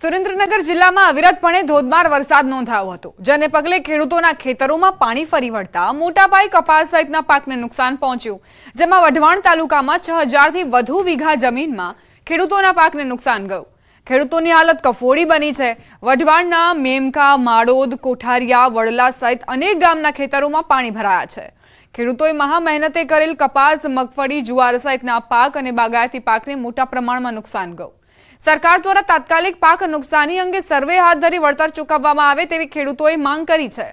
સુરેન્દ્રનગર જિલ્લામાં અવિરતપણે ધોધમાર વરસાદ નોંધાયો હતો, જેને પગલે ખેડૂતોના ખેતરોમાં પાણી ફરી વળતા મોટા પાયે કપાસ સહિતના પાકને નુકસાન પહોંચ્યું, જેમાં વઢવાણ તાલુકામાં 6000 થી વધુ વીઘા જમીનમાં ખેડૂતોના પાકને નુકસાન ગયું। ખેડૂતોની હાલત કફોડી બની છે। વઢવાણના મેમકા, માડોદ, કોઠારિયા, વડલા સહિત અનેક ગામના ખેતરોમાં પાણી ભરાયા છે। ખેડૂતોએ મહા મહેનતે કરેલ કપાસ, મગફળી, જુવાર સહિતના પાક અને બાગાયતી પાકને મોટા પ્રમાણમાં નુકસાન ગયું। સરકાર દ્વારા તાત્કાલિક પાક નુકસાની અંગે સર્વે હાથ ધરી વળતર ચૂકવવામાં આવે તેવી ખેડૂતોએ માંગ કરી છે।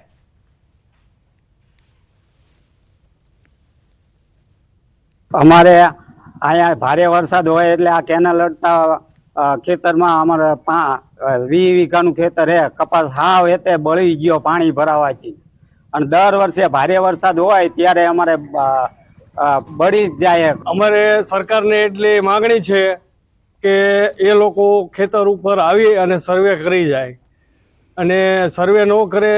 અમારે અહીંયા ભારે વરસાદ હોય એટલે આ કેનાલ લડતા ખેતરમાં અમારે 20 વીઘાનું ખેતર હે, કપાસ હાવ એતે બળી ગયો પાણી ભરાવાથી। અને દર વર્ષે ભારે વરસાદ હોય ત્યારે અમારે બળી જ જાય। અમારે સરકારને એટલી માંગણી છે કે એ લોકો ખેતર ઉપર આવી અને સર્વે કરી જાય, અને સર્વે ન કરે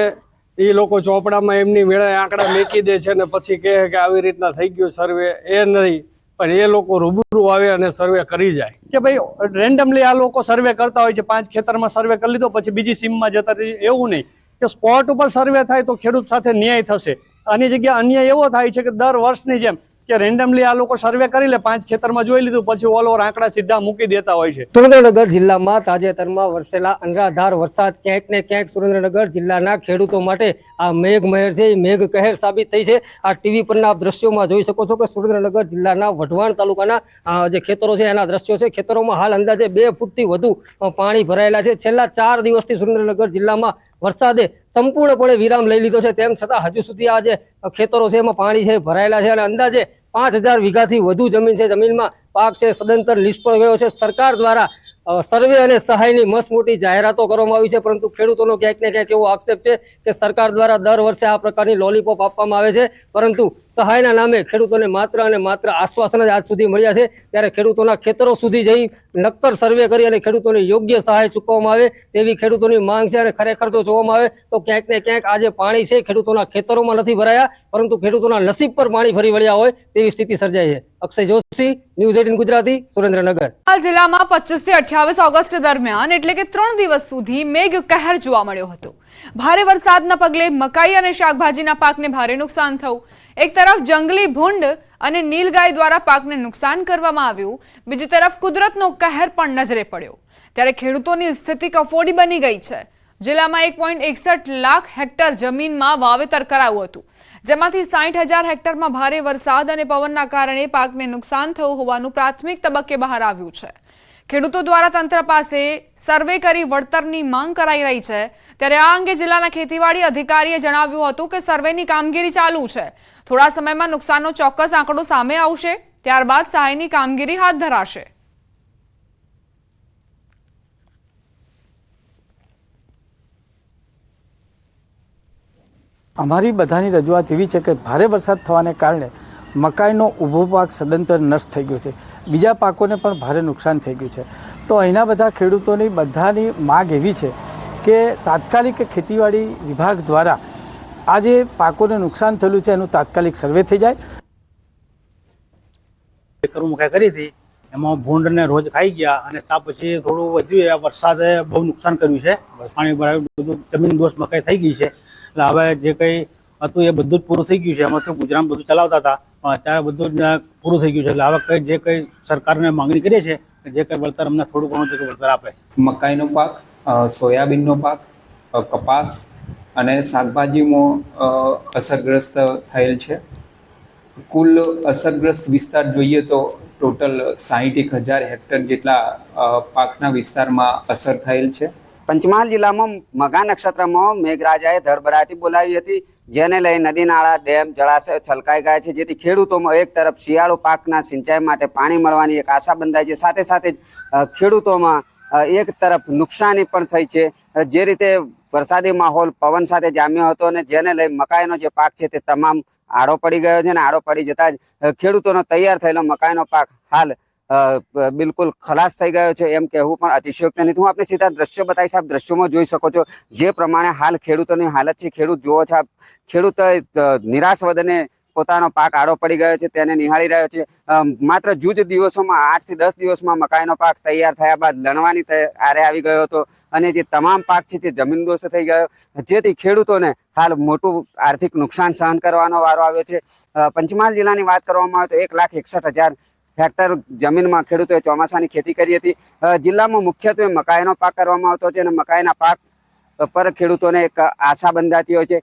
એ લોકો ચોપડામાં એમની મેળા આંકડા મેકી દે છે અને પછી કહે કે આવી રીતના થઈ ગયું સર્વે। એ નહીં, પણ એ લોકો રૂબરૂ આવે અને સર્વે કરી જાય કે ભાઈ રેન્ડમલી આ લોકો સર્વે કરતા હોય છે। 5 ખેતરમાં સર્વે કરી લીધો પછી બીજી સીમમાં જતા રહે, એવું નહીં કે સ્પોટ ઉપર સર્વે થાય તો ખેડૂત સાથે ન્યાય થશે। આની જગ્યાએ અન્યાય એવો થાય છે કે દર વર્ષની જેમ કે રેન્ડમલી આ લોકો સર્વે કરી લે, 5 ખેતરમાં જોઈ લીધું પછી ઓલ ઓવર આંકડા સીધા મૂકી દેતા હોય છે। સુરેન્દ્રનગર જિલ્લામાં તાજેતરમાં વરસેલા અનરાધાર વરસાદ ક્યાંક ને ક્યાંક સુરેન્દ્રનગર જિલ્લાના ખેડૂતો માટે આ મેઘમહેર છે, મેઘ કહેર સાબિત થઈ છે। આ ટીવી પરના આપ દ્રશ્યોમાં જોઈ શકો છો કે સુરેન્દ્રનગર જિલ્લાના વઢવાણ તાલુકાના જે ખેતરો છે એના દ્રશ્યો છે। ખેતરોમાં હાલ અંદાજે 2 ફૂટથી વધુ પાણી ભરાયેલા છે। છેલ્લા 4 દિવસથી સુરેન્દ્રનગર જિલ્લામાં વરસાદે સંપૂર્ણપણે વિરામ લઈ લીધો છે, તેમ છતાં હજુ સુધી આ જે ખેતરો છે એમાં પાણી છે ભરાયેલા છે અને અંદાજે 5000 વીઘાથી વધુ જમીન છે, જમીનમાં પાક છે સદંતર નિષ્ફળ ગયો છે। સરકાર દ્વારા સર્વે અને સહાયની મસ્ત મોટી જાહેરાતો કરવામાં આવી છે, પરંતુ ખેડૂતોનો ક્યાંક ને ક્યાંક એવો આક્ષેપ છે કે સરકાર દ્વારા દર વર્ષે આ પ્રકારની લોલીપોપ આપવામાં આવે છે, પરંતુ સહાયના નામે ખેડૂતોને માત્ર અને માત્ર આશ્વાસન જ આજ સુધી મળ્યા છે। ત્યારે ખેડૂતોના ખેતરો સુધી જઈ નક્કર સર્વે કરી અને ખેડૂતોને યોગ્ય સહાય ચૂકવવામાં આવે તેવી ખેડૂતોની માંગ છે। અને ખરેખર જો જોવામાં આવે તો ક્યાંક ને ક્યાંક આ જે પાણી છે ખેડૂતોના ખેતરોમાં નથી ભરાયા, પરંતુ ખેડૂતોના નસીબ પર પાણી ફરી વળ્યા હોય તેવી સ્થિતિ સર્જાઈ છે। અક્ષય જોશી, ન્યૂઝ 18 ગુજરાતી, સુરેન્દ્રનગર। જિલ્લામાં 25 થી 28 ઓગસ્ટ દરમિયાન એટલે કે 3 દિવસ સુધી મેઘ કહેર જોવા મળ્યો હતો। ભારે વરસાદના પગલે મકાઈ અને શાકભાજીના પાકને ભારે નુકસાન થયું। એક તરફ જંગલી ભૂંડ અને નીલગાય દ્વારા પાકને નુકસાન કરવામાં આવ્યું, બીજી તરફ કુદરતનો કહેર પણ નજરે પડ્યો, ત્યારે ખેડૂતોની સ્થિતિ કફોડી બની ગઈ છે। જિલ્લામાં 1.61 લાખ હેક્ટર જમીનમાં વાવેતર કરાયું હતું, જેમાંથી 60000 હેક્ટરમાં ભારે વરસાદ અને પવનના કારણે પાકને નુકસાન થયું હોવાનું પ્રાથમિક તબક્કે બહાર આવ્યું છે। ખેડૂતો દ્વારા તંત્ર પાસે સર્વે કરી વળતરની માંગ કરાઈ રહી છે, ત્યારે આ અંગે જિલ્લાના ખેતીવાડી અધિકારીએ જણાવ્યું હતું કે સર્વેની કામગીરી ચાલુ છે। થોડા સમયમાં નુકસાનનો ચોક્કસ આંકડો સામે આવશે, ત્યારબાદ સહાયની કામગીરી હાથ ધરાશે। અમારી બધાની રજૂઆત એવી છે કે ભારે વરસાદ થવાને કારણે મકાઈનો ઊભો પાક સદંતર નષ્ટ થઈ ગયો છે, બીજા પાકોને પણ ભારે નુકસાન થઈ ગયું છે। તો અહીંના બધા ખેડૂતોની બધાની માગ એવી છે કે તાત્કાલિક ખેતીવાડી વિભાગ દ્વારા આ જે પાકોને નુકસાન થયેલું છે એનું તાત્કાલિક સર્વે થઈ જાય। મકાઈ કરી હતી એમાં ભૂંડને રોજ ખાઈ ગયા અને ત્યાર પછી થોડું વધ્યું, વરસાદે બહુ નુકસાન કર્યું છે, પાણી ભરાયું, બધું જમીન દોષ મકાઈ થઈ ગઈ છે। એટલે હવે જે કંઈ હતું એ બધું જ પૂરું થઈ ગયું છે। એમાંથી ગુજરાત બધું ચલાવતા હતા, પણ અત્યારે બધું જ પૂરું થઈ ગયું છે। એટલે હવે કંઈ જે કંઈ સરકારને માંગણી કરીએ છીએ જે કંઈ વળતર અમને થોડું ઘણું જે વળતર આપે। મકાઈનો પાક, સોયાબીનનો પાક, કપાસ અને શાકભાજીમાં અસરગ્રસ્ત થયેલ છે। કુલ અસરગ્રસ્ત વિસ્તાર જોઈએ તો ટોટલ 61000 હેક્ટર જેટલા પાકના વિસ્તારમાં અસર થયેલ છે। પંચમહાલ જિલ્લામાં મઘા નક્ષત્રમાં મેઘરાજાએ ધડબડાટી બોલાવી હતી, જેને લઈ નદી નાળા, ડેમ, જળાશય છલકાઈ ગયા છે, જેથી ખેડૂતોમાં એક તરફ શિયાળુ પાકના સિંચાઈ માટે પાણી મળવાની એક આશા બંધાઈ છે, સાથે સાથે જ ખેડૂતોમાં એક તરફ નુકસાની પણ થઈ છે। જે રીતે વરસાદી માહોલ પવન સાથે જામ્યો હતો અને જેને લઈ મકાઈનો જે પાક છે તે તમામ આડો પડી ગયો છે, અને આડો પડી જતા જ ખેડૂતોનો તૈયાર થયેલો મકાઈનો પાક હાલ બિલકુલ ખલાસ થઈ ગયો છે એમ કહેવું પણ અતિશયોક્તિ નથી। હું આપને સીધા દ્રશ્યો બતાવીશ, આપ દ્રશ્યોમાં જોઈ શકો છો જે પ્રમાણે હાલ ખેડૂતોની હાલત છે। ખેડૂત જુઓ છો, ખેડૂત નિરાશ વદને પોતાનો પાક આડો પડી ગયો છે તેને નિહાળી રહ્યો છે. માત્ર જૂજ દિવસોમાં 8 થી 10 દિવસમાં મકાઈનો પાક તૈયાર થયા બાદ લણવાની આરે આવી ગયો હતો અને જે તમામ પાક છે તે જમીનદોસ્ત થઈ ગયો, જેથી ખેડૂતોને હાલ મોટું આર્થિક નુકસાન સહન કરવાનો વારો આવ્યો છે. પંચમહાલ જિલ્લાની વાત કરવામાં આવે તો 1,61,000 હેક્ટર જમીનમાં ખેડૂતોએ ચોમાસાની ખેતી કરી હતી. જિલ્લામાં મુખ્યત્વે મકાઈનો પાક કરવામાં આવતો છે અને મકાઈના પાક પર ખેડૂતોને એક આશા બંધાતી હોય છે.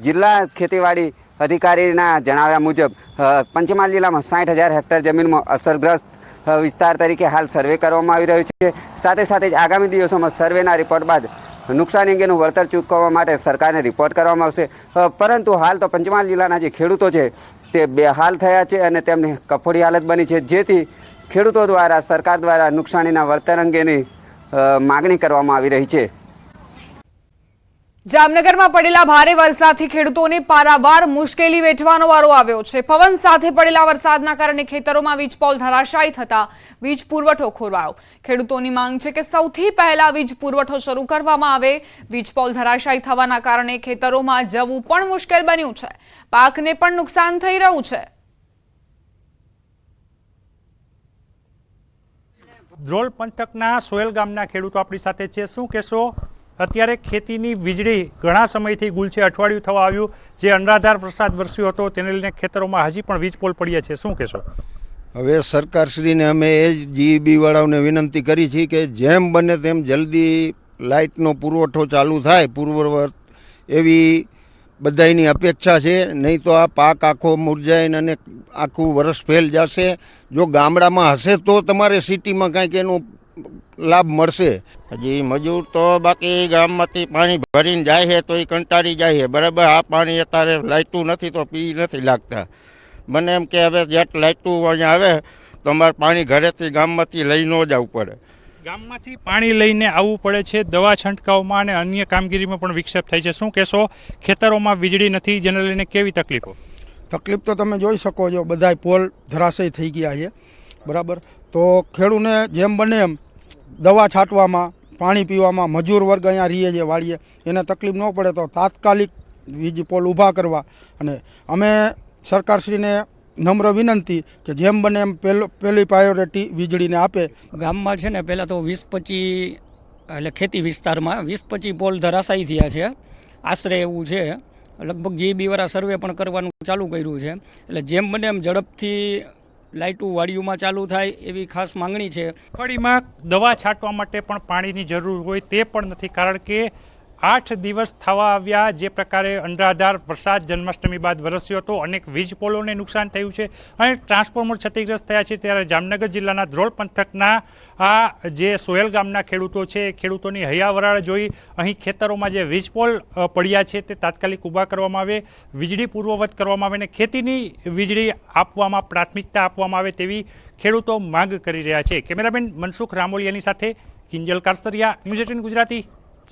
જિલ્લા ખેતીવાડી અધિકારીના જણાવ્યા મુજબ પંચમહાલ જિલ્લામાં 60,000 હેક્ટર જમીનમાં અસરગ્રસ્ત વિસ્તાર તરીકે હાલ સર્વે કરવામાં આવી રહ્યું છે. સાથે સાથે જ આગામી દિવસોમાં સર્વેના રિપોર્ટ બાદ નુકસાન અંગેનું વળતર ચૂકવવા માટે સરકારને રિપોર્ટ કરવામાં આવશે. પરંતુ હાલ તો પંચમહાલ જિલ્લાના જે ખેડૂતો છે તે બેહાલ થયા છે અને તેમની કફોડી હાલત બની છે, જેથી ખેડૂતો દ્વારા સરકાર દ્વારા નુકસાનીના વળતર અંગેની માગણી કરવામાં આવી રહી છે. જામનગરમાં પડેલા ભારે વરસાદથી ખેડૂતોને પારાવાર મુશ્કેલી વેઠવાનો વારો આવ્યો છે. પવન સાથે પડેલા વરસાદના કારણે ખેતરોમાં વીજપોલ ધરાશાયી થતા વીજ પુરવઠો ખોરવાયો. ખેડૂતોની માંગ છે કે સૌથી પહેલા વીજ પુરવઠો શરૂ કરવામાં આવે. વીજપોલ ધરાશાયી થવાના કારણે ખેતરોમાં જવું પણ મુશ્કેલ બન્યું છે. પાકને પણ નુકસાન થઈ રહ્યું છે. ધ્રોલ પંથકના સોયલ ગામના ખેડૂતો આપણી સાથે છે. શું કહેશો, અત્યારે ખેતીની વીજળી ઘણા સમયથી ગુલ છે, અઠવાડિયું થવા આવ્યું, જે અનરાધાર વરસાદ વરસ્યો હતો તેને લઈને ખેતરોમાં હજી પણ વીજ પોલ પડ્યા છે, શું કહેશો? હવે સરકારશ્રીને અમે એ જ જીઈબી વાળાઓને વિનંતી કરી છે કે જેમ બને તેમ જલ્દી લાઇટનો પુરવઠો ચાલુ થાય પૂર્વવર્ત, એવી બધાની અપેક્ષા છે. નહીં તો આ પાક આખો મુરઝાઈને અને આખું વરસ ફેલ જશે. જો ગામડામાં હશે તો તમારે સિટીમાં કાંઈક એનું લાભ મળશે. હજી મજૂર તો બાકી ગામમાંથી પાણી ભરીને જાય છે તો એ કંટાળી જાય છે, બરાબર. આ પાણી અત્યારે લાઇટું નથી તો પી નથી લાગતા. મને એમ કે હવે જેટ લાઇટું અહીંયા આવે તો અમારે પાણી ઘરેથી ગામમાંથી લઈ ન જવું પડે. ગામમાંથી પાણી લઈને આવવું પડે છે. દવા છંટકાવમાં અને અન્ય કામગીરીમાં પણ વિક્ષેપ થાય છે. શું કહેશો, ખેતરોમાં વીજળી નથી જેને લઈને કેવી તકલીફો? તકલીફ તો તમે જોઈ શકો છો, બધાય પોલ ધરાશયી થઈ ગયા છે, બરાબર. તો ખેડૂતને જેમ બને એમ દવા છાંટવામાં, પાણી પીવામાં, મજૂર વર્ગ અહીંયા રહીએ છે વાળીએ, એને તકલીફ ન પડે તો તાત્કાલિક વીજ પોલ ઊભા કરવા. અને અમે સરકારશ્રીને નમ્ર વિનંતી કે જેમ બને એમ પહેલી પ્રાયોરિટી વીજળીને આપે. ગામમાં છે ને પહેલાં તો 20-25 એટલે ખેતી વિસ્તારમાં 20-25 પોલ ધરાશાયી થયા છે આશરે એવું છે. લગભગ જીઈબી વાળા સર્વે પણ કરવાનું ચાલુ કર્યું છે. એટલે જેમ બને એમ ઝડપથી લાઇટું વાડીઓમાં ચાલુ થાય એવી ખાસ માંગણી છે. મગફળીમાં દવા છાંટવા માટે પણ પાણીની જરૂર હોય તે પણ નથી, કારણ કે 8 દિવસ થવા આવ્યા જે પ્રકારે અનરાધાર વરસાદ જન્માષ્ટમી બાદ વરસ્યો હતો. અનેક વીજ પોલોને નુકસાન થયું છે અને ટ્રાન્સફોર્મર ક્ષતિગ્રસ્ત થયા છે. ત્યારે જામનગર જિલ્લાના ધ્રોલ પંથકના આ જે સોયલ ગામના ખેડૂતો છે, ખેડૂતોની હૈયાવરાળ જોઈ અહીં ખેતરોમાં જે વીજ પોલ પડ્યા છે તે તાત્કાલિક ઊભા કરવામાં આવે, વીજળી પૂર્વવત કરવામાં આવે અને ખેતીની વીજળી આપવામાં પ્રાથમિકતા આપવામાં આવે તેવી ખેડૂતો માંગ કરી રહ્યા છે. કેમેરામેન મનસુખ રામોલિયાની સાથે કિંજલ કારસરિયા, ન્યૂઝ 18 ગુજરાતી,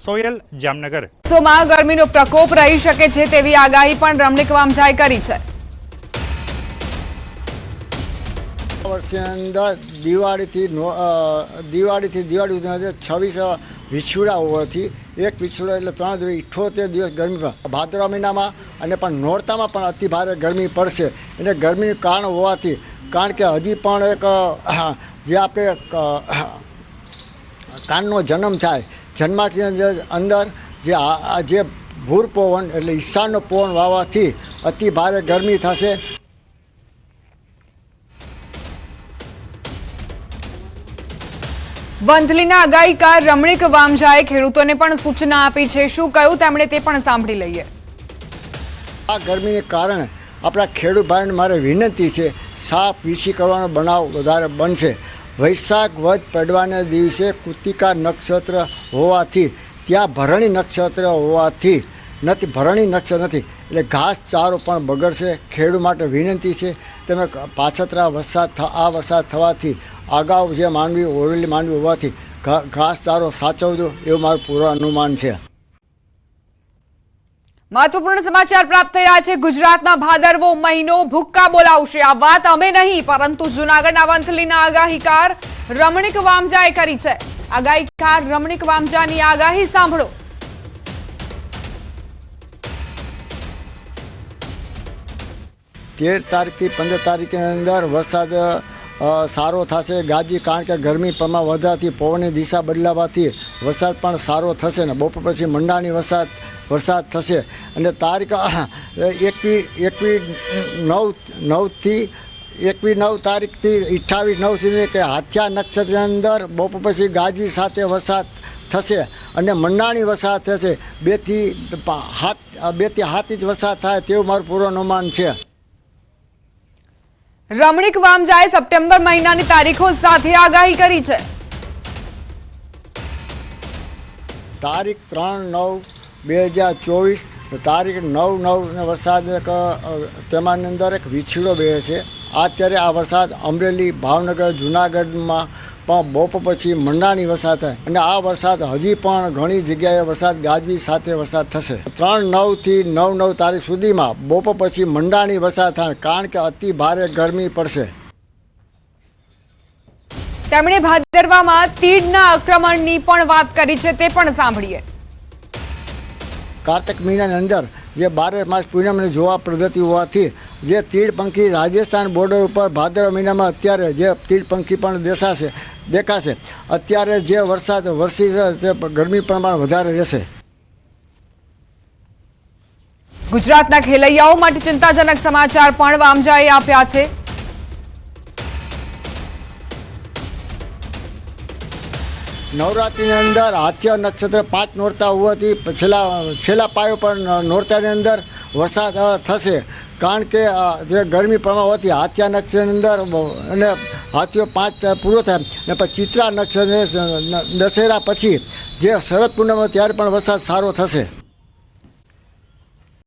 સોયલ, જામનગર. માં ગરમીનો પ્રકોપ રહી શકે છે તેવી આગાહી પણ રમણીક વામજાએ કરી છે. વર્ષની અંદર દિવાળીથી દિવાળી 26 વિછુડા હોવાથી એક વિછુડા એટલે 378 દિવસ ગરમી. ભાદરવા મહિનામાં અને પણ નોરતામાં પણ અતિ ભારે ગરમી પડશે. અને ગરમીનું કારણ હોવાથી, કારણ કે હજી પણ એક જે આપણે કાનનો જન્મ થાય, જન્માષ્ટમી અંદર જે ભૂર પવન એટલે ઈશાનનો પવન વાવવાથી અતિ ભારે ગરમી થશે. વંથલીના આગાહીકાર રમણીક વામજાએ ખેડૂતોને પણ સૂચના આપી છે. શું કહ્યું તેમણે તે પણ સાંભળી લઈએ. આ ગરમીને કારણે આપણા ખેડૂત ભાઈને મારે વિનંતી છે, સાપ વીછી કરવાનો બનાવ વધારે બનશે. વૈશાખ વધ પડવાના દિવસે કૃતિકા નક્ષત્ર હોવાથી, ત્યાં ભરણી નક્ષત્ર હોવાથી ભરણી નક્ષત્ર નથી એટલે ઘાસ ચારો પણ બગડશે. ખેડૂત માટે વિનંતી છે, તમે પાછતરા વરસાદ થવાથી અગાઉ જે માંડવી ઓળેલી માંડવી હોવાથી ઘાસ ચારો સાચવજો એવું મારું પૂરું અનુમાન છે. મહત્વપૂર્ણ સમાચાર પ્રાપ્ત થઈ રહ્યા છે. ગુજરાતના ભાદરવો મહિનો ભૂક્કા બોલાવશે. આ વાત અમે નહીં પરંતુ જૂનાગઢના વંથલીના આગાહીકાર રમણીક વામજાએ કરી છે. આગાહીકાર રમણીક વામજાની આગાહી સાંભળો. 13 તારીખથી 15 તારીખની અંદર વરસાદ સારો થશે ગાજી, કારણ કે ગરમી પ્રમાણ વધવાથી પવનની દિશા બદલાવાથી વરસાદ પણ સારો થશે ને બપોર પછી મંડાણી વરસાદ થશે. અને તારીખ 21/9 તારીખથી 28/9 સુધી કે હાથિયા નક્ષત્રની અંદર બપોર પછી ગાજી સાથે વરસાદ થશે અને મંડાણી વરસાદ થશે. 2 થી 7 ઇંચ વરસાદ થાય તેવું મારું પૂર્વાનુમાન છે. રમણીક વામજાએ સપ્ટેમ્બર મહિનાની તારીખો સાથે આગાહી કરી છે. તારીખ 3/9/2024, તારીખ 9/9 વરસાદ તેમાંની અંદર એક વીછીડો બે છે. અત્યારે આ વરસાદ અમરેલી, ભાવનગર, જુનાગઢમાં પણ બપોર પછી મંડાણી વરસાદ થાય અને આ વરસાદ હજી પણ ઘણી જગ્યાએ વરસાદ ગાજવી સાથે વરસાદ થશે. 3/9 થી 9/9 તારીખ સુધીમાં બપોર પછી મંડાણી વરસાદ થાય, કારણ કે અતિ ભારે ગરમી પડશે. તેમણે ભાદરવામાં તીડના આક્રમણની પણ વાત કરી છે, તે પણ સાંભળીએ. કાર્તિક મહિનાની અંદર જે 12 માસ પૂનમને જોવા પદ્ધતિ હોવાથી જે તીડ પંખી રાજસ્થાન બોર્ડર ઉપર ભાદરવા મહિનામાં અત્યારે જે તીડ પંખી પણ દેખાશે. અત્યારે જે વરસાદ વરસી છે તે ગરમી પ્રમાણ વધારે રહેશે. ગુજરાતના ખેલૈયાઓ માટે ચિંતાજનક સમાચાર પણ વામજાએ આપ્યા છે. નવરાત્રિની અંદર હાથિયા નક્ષત્ર 5 નોરતા હોવાથી છેલ્લા પાયો પર નોરતાની અંદર વરસાદ થશે, કારણ કે જે ગરમી પ્રમાણ હોવાથી હાથિયા નક્ષત્રની અંદર અને હાથીઓ 5 પૂરો થાય અને પછી ચિત્રા નક્ષત્ર દશેરા પછી જે શરદ પૂનમ ત્યારે પણ વરસાદ સારો થશે.